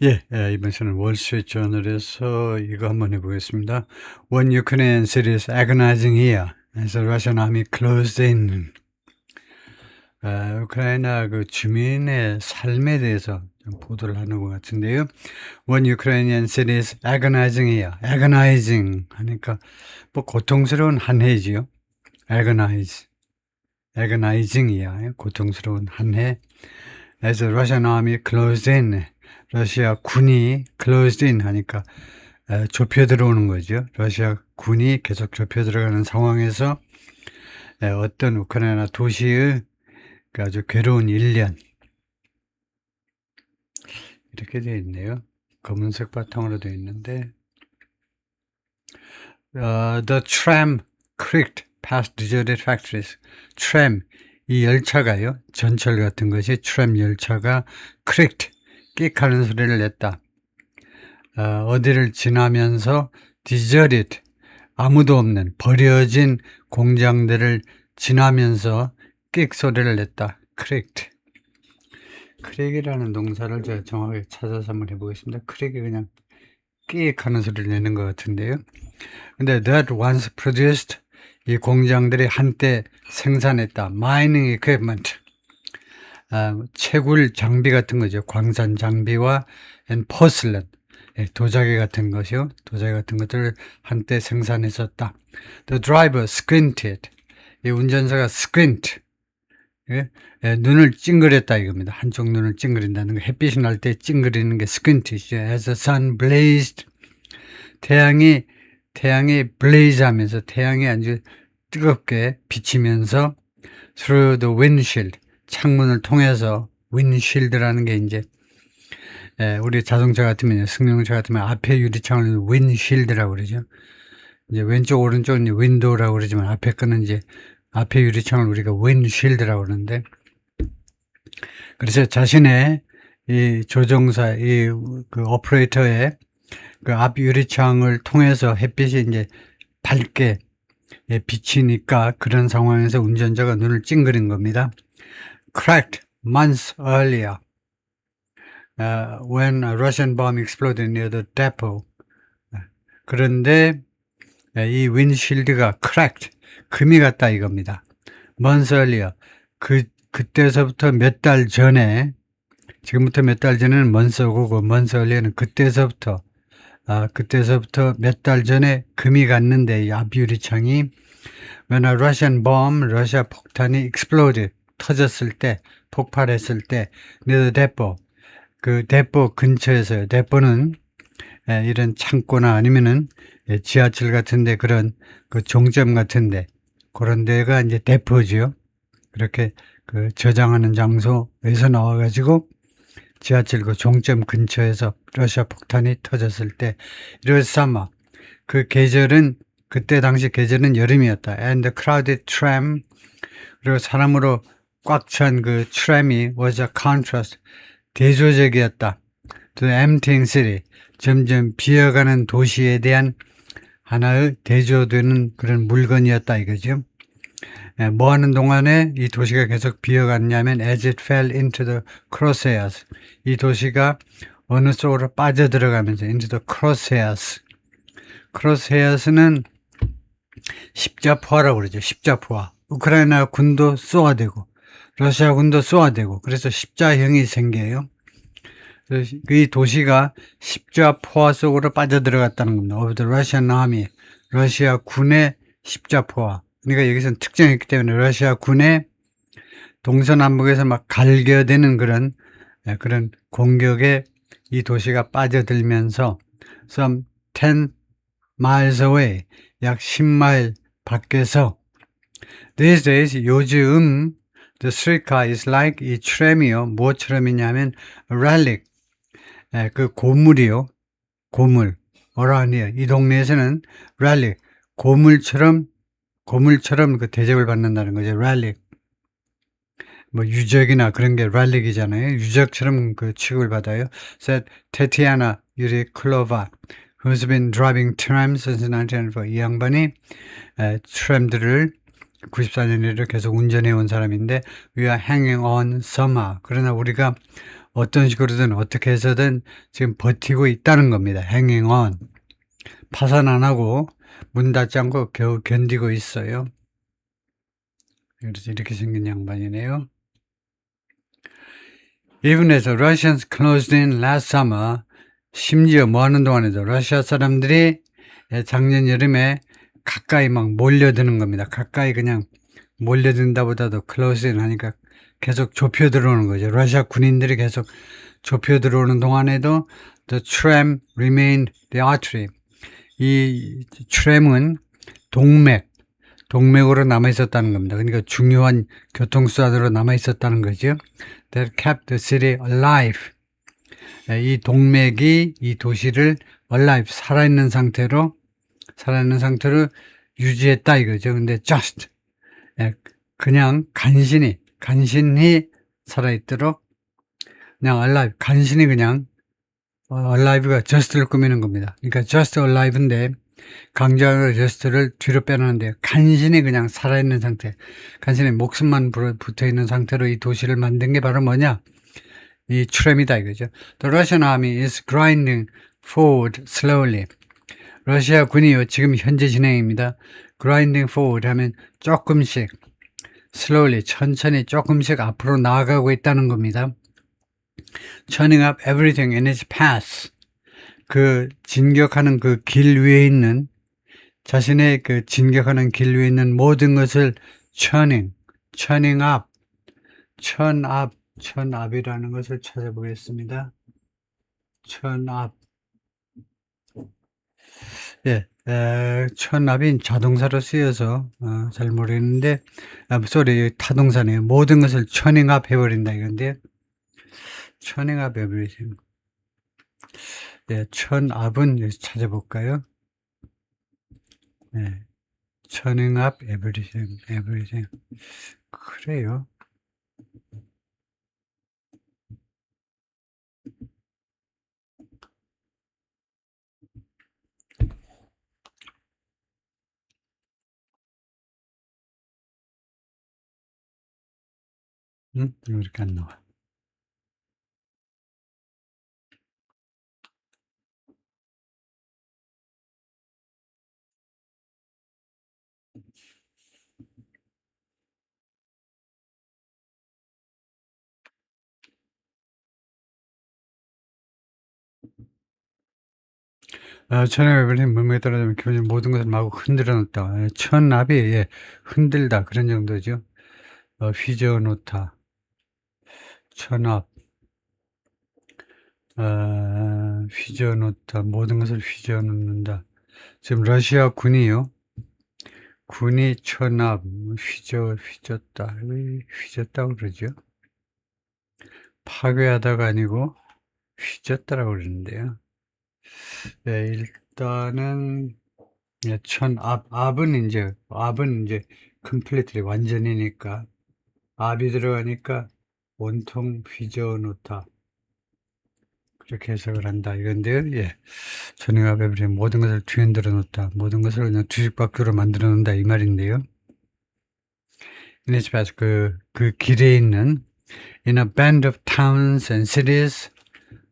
이번 시는 월스트리트저널에서 이거 한번 해보겠습니다. One Ukrainian city is agonizing here as the Russian army closed in. 우크라이나 그 주민의 삶에 대해서 좀 보도를 하는 것 같은데요. One Ukrainian city is agonizing here. agonizing 하니까 뭐 고통스러운 한 해지요. agonizing here. 고통스러운 한 해. As the Russian army closed in. 러시아 군이 closed in 하니까 좁혀 들어오는 거죠. 러시아 군이 계속 좁혀 들어가는 상황에서 어떤 우크라이나 도시의 아주 괴로운 1년 이렇게 되어 있네요. 검은색 바탕으로 되어 있는데 The tram creaked past deserted factories. tram, 이 열차가요. 전철 같은 것이 tram 열차가 creaked, 끽하는 소리를 냈다. 어디를 지나면서 deserted, 아무도 없는 버려진 공장들을 지나면서 끽 소리를 냈다. creaked. creak이라는 동사를 제가 정확하게 찾아서 한번 해보겠습니다. creak이 그냥 끽 하는 소리를 내는 것 같은데요. 근데 that once produced, 이 공장들이 한때 생산했다. mining equipment, 채굴 장비 같은 거죠. 광산 장비와 and porcelain, 도자기 같은 것이요. 도자기 같은 것들을 한때 생산했었다. The driver squinted, 이 운전사가 squint, 눈을 찡그렸다 이겁니다. 한쪽 눈을 찡그린다는 거. 햇빛이 날 때 찡그리는 게 squint이죠. As the sun blazed, 태양이 blaze 하면서 태양이 아주 뜨겁게 비치면서 through the windshield, 창문을 통해서 windshield라는 게 이제 우리 자동차 같으면 승용차 같으면 앞에 유리창을 windshield라고 그러죠. 이제 왼쪽 오른쪽은 이제 window라고 그러지만 앞에 거는 이제 앞에 유리창을 우리가 windshield라고 그러는데, 그래서 자신의 이 조종사, 그 오퍼레이터의 그 앞 유리창을 통해서 햇빛이 이제 밝게 비치니까 그런 상황에서 운전자가 눈을 찡그린 겁니다. Cracked months earlier, when a Russian bomb exploded near the depot. 그런데 이 윈실드가 cracked, 금이 갔다 이겁니다. months earlier, 그때서부터 몇 달 전에, 지금부터 몇 달 전에는 months고 months earlier는 그때서부터 몇 달 전에 금이 갔는데 이 앞 유리창이 when a Russian bomb, 러시아 폭탄이 exploded, 터졌을 때, 폭발했을 때 near the depot, 그 데포 근처에서요. 데포는 이런 창고나 아니면은 지하철 같은데 그런 그 종점 같은데 그런 데가 이제 데포지요. 그렇게 그 저장하는 장소에서 나와가지고 지하철 그 종점 근처에서 러시아 폭탄이 터졌을 때 이래서 아마 그 계절은 그때 당시 계절은 여름이었다. And the crowded tram, 그리고 사람으로 꽉 찬 그 tram이 was a contrast, 대조적이었다. To the emptying city, 점점 비어가는 도시에 대한 하나의 대조되는 그런 물건이었다 이거죠. 뭐 하는 동안에 이 도시가 계속 비어갔냐면 as it fell into the crosshairs, 이 도시가 어느 쪽으로 빠져들어가면서 into the crosshairs. crosshairs는 십자포화라고 그러죠. 십자포화. 우크라이나 군도 쏘아대고 러시아 군도 쏘아대고 그래서 십자형이 생겨요. 이 도시가 십자포화 속으로 빠져들어갔다는 겁니다. Of the Russian army, 러시아 군의 십자포화. 그러니까 여기서는 특정했기 때문에 러시아 군의 동서남북에서 막 갈겨대는 그런 공격에 이 도시가 빠져들면서 some 10 miles away, 약 10마일 밖에서 these days, 요즘 the streetcar is like, 이 트램이요. 무엇처럼이냐면 relic, 그 고물이요. 고물. around here, 이 동네에서는 relic, 고물처럼 그 대접을 받는다는 거죠. relic. 뭐 유적이나 그런 게 relic이잖아요. 유적처럼 그 취급을 받아요. said Tetiana Yuriklova, who's been driving trams since 1994. 이 양반이 트램들을 94년 이래 계속 운전해 온 사람인데 we are hanging on somehow. 그러나 우리가 어떤 식으로든 어떻게 해서든 지금 버티고 있다는 겁니다. hanging on. 파산 안 하고 문 닫지 않고 겨우 견디고 있어요. 그래서 이렇게 생긴 양반이네요. Even as the Russians closed in last summer, 심지어 뭐 하는 동안에도 러시아 사람들이 작년 여름에 가까이 막 몰려드는 겁니다. 가까이 그냥 몰려든다보다도 close in 하니까 계속 좁혀 들어오는 거죠. 러시아 군인들이 계속 좁혀 들어오는 동안에도 the tram remained the artery. 이 tram은 동맥으로 남아있었다는 겁니다. 그러니까 중요한 교통수단으로 남아있었다는 거죠. That kept the city alive. 이 동맥이 이 도시를 alive, 살아있는 상태로 유지했다 이거죠. 근데 just, 그냥 간신히 살아있도록 그냥 alive, 간신히 그냥 alive가 just를 꾸미는 겁니다. 그러니까 just alive인데 강조하는 just를 뒤로 빼놓는데 간신히 그냥 살아있는 상태, 간신히 목숨만 붙어있는 상태로 이 도시를 만든 게 바로 뭐냐? 이 트램이다 이거죠. The Russian army is grinding forward slowly. 러시아 군이요 지금 현재 진행입니다. grinding forward 하면 조금씩, slowly 천천히 조금씩 앞으로 나아가고 있다는 겁니다. turning up everything in its path. 그 진격하는 그 길 위에 있는 자신의 그 진격하는 길 위에 있는 모든 것을 turning up, turn up이라는 것을 찾아보겠습니다. turn up. 예, turn up이 자동사로 쓰여서 잘 모르겠는데, sorry, 타동사네요. 모든 것을 turning up 해버린다 이건데, turning up everything. 예, turn up은 여기서 찾아볼까요? 예, turning up everything. 그래요. 왜 이렇게 안 나와? 천의 외부는 물무에 떨어지면 기본적으로 모든 것을 마구 흔들어 놓다. 천압이 흔들다 그런 정도죠. 휘저어 놓다. 천압. 휘저어 놓다. 모든 것을 휘저어 놓는다. 지금 러시아 군이요. 군이 천압, 휘졌다. 왜 휘졌다고 그러죠? 파괴하다가 아니고 휘졌다라고 그러는데요. 네, 일단은 압은 이제 completely 완전이니까 압이 들어가니까 온통 휘저어 놓다. 그렇게 해석을 한다 이건데요. 예. 천행압 에브리 모든 것을 뒤흔들어 놓다. 모든 것을 그냥 뒤집박죽으로 만들어 놓는다 이 말인데요. 이니스파스 그 길에 있는 in a band of towns and cities,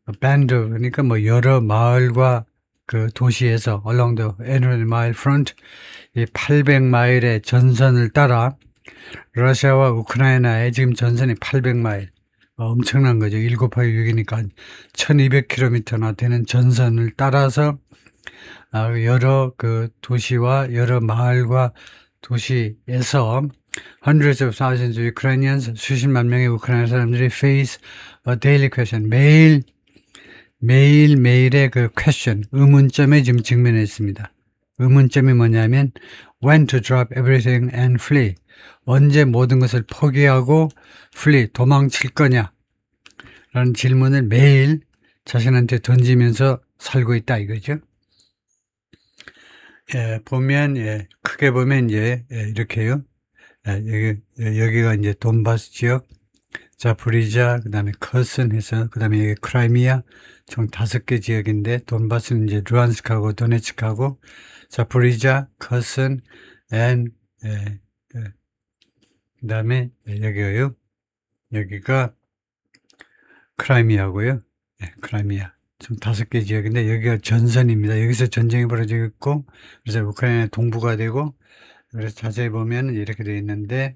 a band of 그러니까 뭐 여러 마을과 그 도시에서 along the 800-mile front 이 800마일의 전선을 따라 러시아와 우크라이나의 지금 전선이 800마일 엄청난 거죠. 1 곱하기 6이니까 1200km나 되는 전선을 따라서 여러 그 도시와 여러 마을과 도시에서 hundreds of thousands of Ukrainians, 수십만 명의 우크라이나 사람들이 face a daily question. 매일의 그 question, 의문점에 지금 직면했습니다. 의문점이 뭐냐면 when to drop everything and flee. 언제 모든 것을 포기하고 flee, 도망칠 거냐? 라는 질문을 매일 자신한테 던지면서 살고 있다 이거죠. 보면 크게 보면 이제 이렇게요. 여기가 이제 돈바스 지역, 자포리자, 그다음에 커슨 해서 그다음에 여기 크라이미아 총 5개 지역인데 돈바스는 이제 루안스크하고 도네츠크하고 자포리자, 커슨, 그다음에 여기가요. 여기가 크라이미아고요. 네, 크라이미아. 좀 5개 지역인데 여기가 전선입니다. 여기서 전쟁이 벌어지고 있고 그래서 우크라이나 동부가 되고 그래서 자세히 보면 이렇게 되어 있는데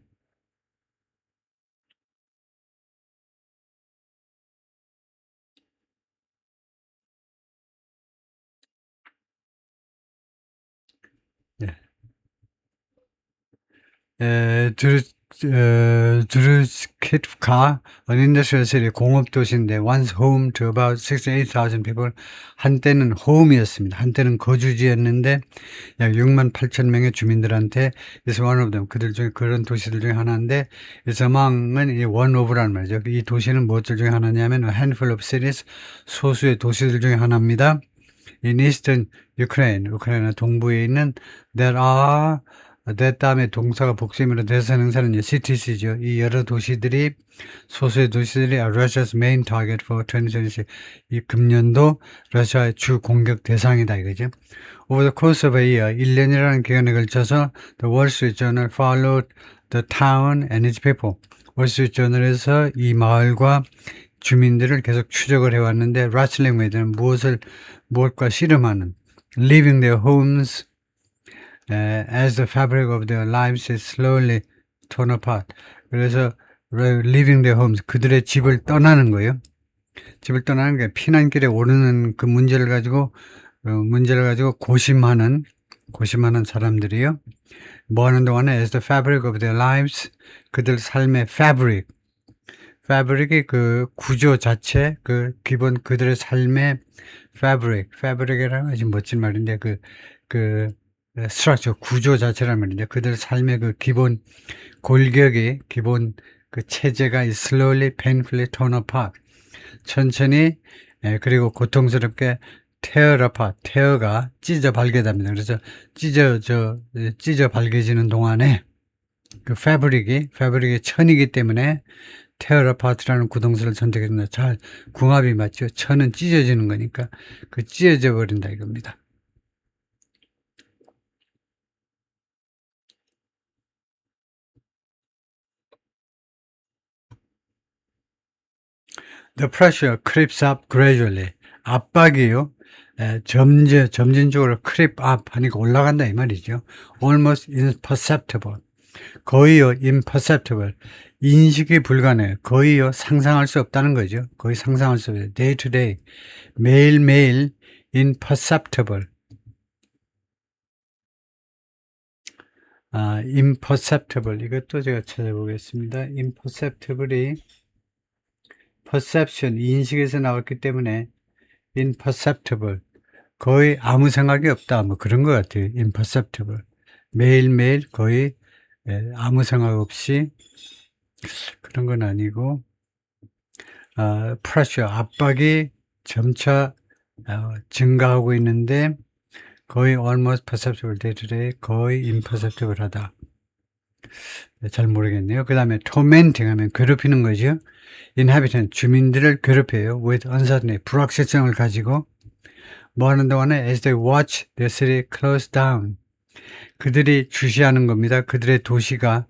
예. 드루스키프카 an industrial city 공업 도시인데 once home to about 68,000 people 한때는 home이었습니다. 한때는 거주지였는데 약 6만 8천 명의 주민들한테 is one of them 그들 중에 그런 도시들 중에 하나인데 is among은 이 one of라는 말이죠. 이 도시는 무엇들 중에 하나냐면 a handful of cities 소수의 도시들 중에 하나입니다. In eastern Ukraine, 우크라이나 동부에 있는 there are that 다음에 동사가 복수임으로 대사능사는 cities죠. 이 여러 도시들이 소수의 도시들이 are Russia's main target for 2026. 이 금년도 러시아의 주 공격 대상이다 이거죠. Over the course of a year, 1년이라는 기간에 걸쳐서 the Wall Street Journal followed the town and its people. 월스트리트저널에서 이 마을과 주민들을 계속 추적을 해왔는데 wrestling with는 무엇과 씨름하는 leaving their homes as the fabric of their lives is slowly torn apart. 그래서 leaving their homes 그들의 집을 떠나는 거예요. 집을 떠나는 게 피난길에 오르는 그 문제를 가지고 고심하는 사람들이요. 뭐 하는 동안에 as the fabric of their lives 그들 삶의 fabric이 그 구조 자체 그 기본 그들의 삶의 fabric이라는 것이 멋진 말인데 그 structure 구조 자체라는 말인데 그들 삶의 그 기본 골격이 기본 그 체제가 is slowly painfully torn apart 천천히 그리고 고통스럽게 tear가 찢어 발게됩니다. 그래서 찢어 발게지는 동안에 그 fabric이 천이기 때문에 tear apart라는 구동사를 선택했습니다. 잘 궁합이 맞죠. 천은 찢어지는 거니까 그 찢어져 버린다 이겁니다. The pressure creeps up gradually. 압박이요. 점진적으로 creep up 하니까 올라간다 이 말이죠. Almost imperceptible. 거의요 imperceptible. 인식이 불가능해요. 거의요 상상할 수 없다는 거죠. 거의 상상할 수 없어요. day to day. 매일매일 imperceptible. imperceptible. 이것도 제가 찾아보겠습니다. imperceptible이 perception, 인식에서 나왔기 때문에 imperceptible. 거의 아무 생각이 없다. 뭐 그런 것 같아요. imperceptible. 매일매일 거의 아무 생각 없이 그런 건 아니고 pressure, 압박이 점차 증가하고 있는데 거의 almost perceptible day to day, 거의 imperceptible 하다. 잘 모르겠네요. 그 다음에 tormenting 하면 괴롭히는 거죠. inhabitant, 주민들을 괴롭혀요. with uncertainty, 불확실성을 가지고 뭐 하는 동안에 as they watch their city close down. 그들이 주시하는 겁니다. 그들의 도시가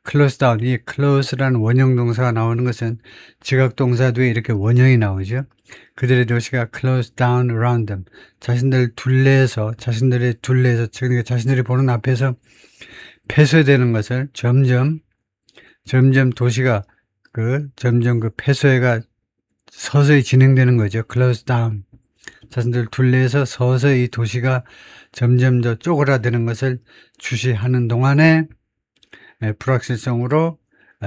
close down, 이 close라는 원형 동사가 나오는 것은 지각동사 뒤에 이렇게 원형이 나오죠. 그들의 도시가 close down around them. 자신들의 둘레에서 그러니까 자신들이 보는 앞에서 폐쇄되는 것을 점점 도시가 점점 그 폐쇄가 서서히 진행되는 거죠. close down. 자신들 둘레에서 서서히 도시가 점점 더 쪼그라드는 것을 주시하는 동안에 불확실성으로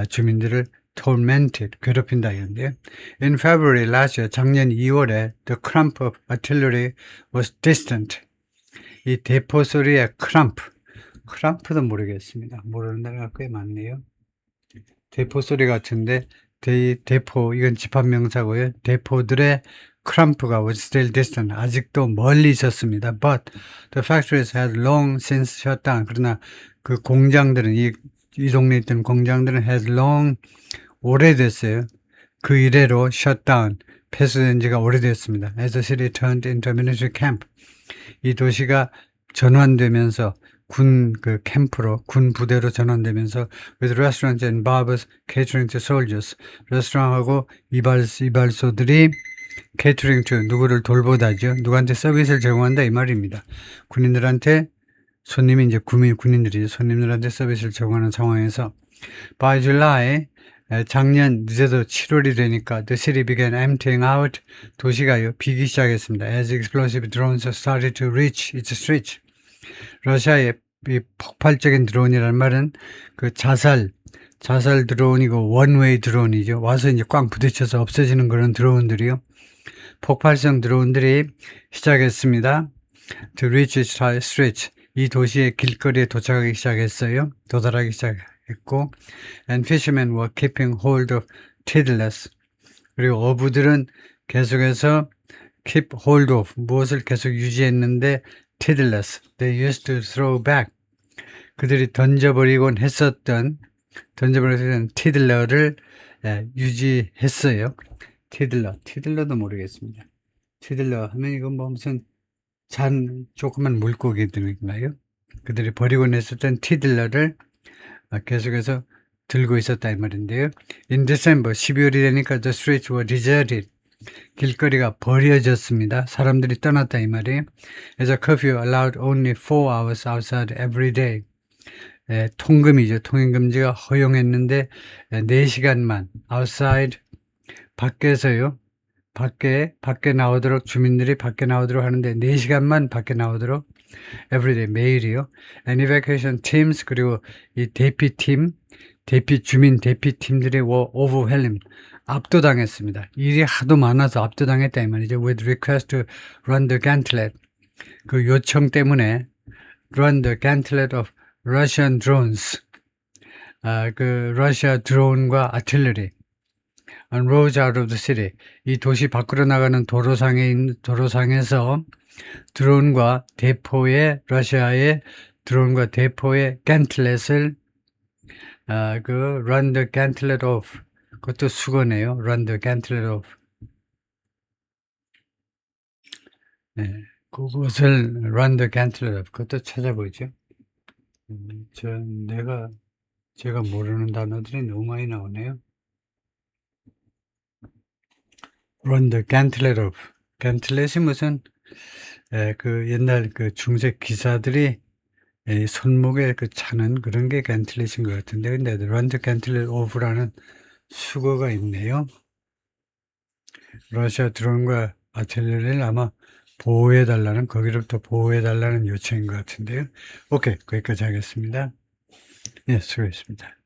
주민들을 tormented, 괴롭힌다 이건데요. In February last year, 작년 2월에 the crump of artillery was distant. 이 대포 소리의 crump도 모르겠습니다. 모르는 나라가 꽤 많네요. 대포 소리 같은데 대포 이건 집합명사고요. 대포들의 crump가 was still distant. 아직도 멀리 있었습니다. But the factories had long since shut down. 그러나 그 공장들은 이 동네에 있던 공장들은 had long 오래됐어요. 그 이래로 shut down 폐쇄된 지가 오래됐습니다. As the city turned into a military camp. 이 도시가 전환되면서 군 그 캠프로 군 부대로 전환되면서 with restaurants and barbers catering to soldiers. 레스토랑하고 이발소들이 catering to 누구를 돌보다죠. 누구한테 서비스를 제공한다 이 말입니다. 군인들한테 손님이 이제 군인들이 손님들한테 서비스를 제공하는 상황에서 by July 작년 늦어도 7월이 되니까 the city began emptying out. 도시가요 비기 시작했습니다. As explosive drones started to reach its streets. 러시아의 이 폭발적인 드론이라는 말은 그 자살 드론이고 원웨이 드론이죠. 와서 이제 꽝 부딪혀서 없어지는 그런 드론들이요. 폭발성 드론들이 시작했습니다. To reach its streets. 이 도시의 길거리에 도달하기 시작했고 and fishermen were keeping hold of tiddlers. 그리고 어부들은 계속해서 keep hold of 무엇을 계속 유지했는데 tiddlers. They used to throw back. 그들이 던져버리곤 했었던 티들러를 유지했어요. 티들러도 모르겠습니다. 티들러 하면 이건 뭐 무슨 조그만 물고기들인가요? 그들이 버리곤 했었던 티들러를 계속해서 들고 있었다 이 말인데요. In December 12월이 되니까 the streets were deserted. 길거리가 버려졌습니다. 사람들이 떠났다 이 말이에요. As a curfew allowed only 4 hours outside every day. 통금이죠. 통행금지가 허용했는데 4시간만 outside 밖에서요. 밖에 나오도록 주민들이 밖에 나오도록 하는데 4시간만 밖에 나오도록 everyday 매일이요. And evacuation teams 그리고 이 주민 대피팀들이 were overwhelmed. 압도당했습니다. 일이 하도 많아서 압도당했다 이 말이죠. With request to run the gauntlet. 그 요청 때문에 run the gauntlet of Russian drones. 그 러시아 드론과 아틀레리. On roads out of the city. 이 도시 밖으로 나가는 도로상에서 러시아의 드론과 대포의 gauntlet을 그 run the gauntlet of. 그것도 수거네요. Run the gauntlet of. 그것을 run the gauntlet of. 그것도 찾아보죠. 제가 모르는 단어들이 너무 많이 나오네요. Run the gauntlet of. gauntlet이 무슨 그 옛날 그 중세 기사들이 손목에 그 차는 그런 게 gauntlet인 것 같은데 근데 run the gauntlet of라는 수거가 있네요. 러시아 드론과 아틀레리를 아마 보호해달라는 거기로부터 보호해달라는 요청인 것 같은데요. 오케이, 거기까지 하겠습니다. 예, 수고했습니다.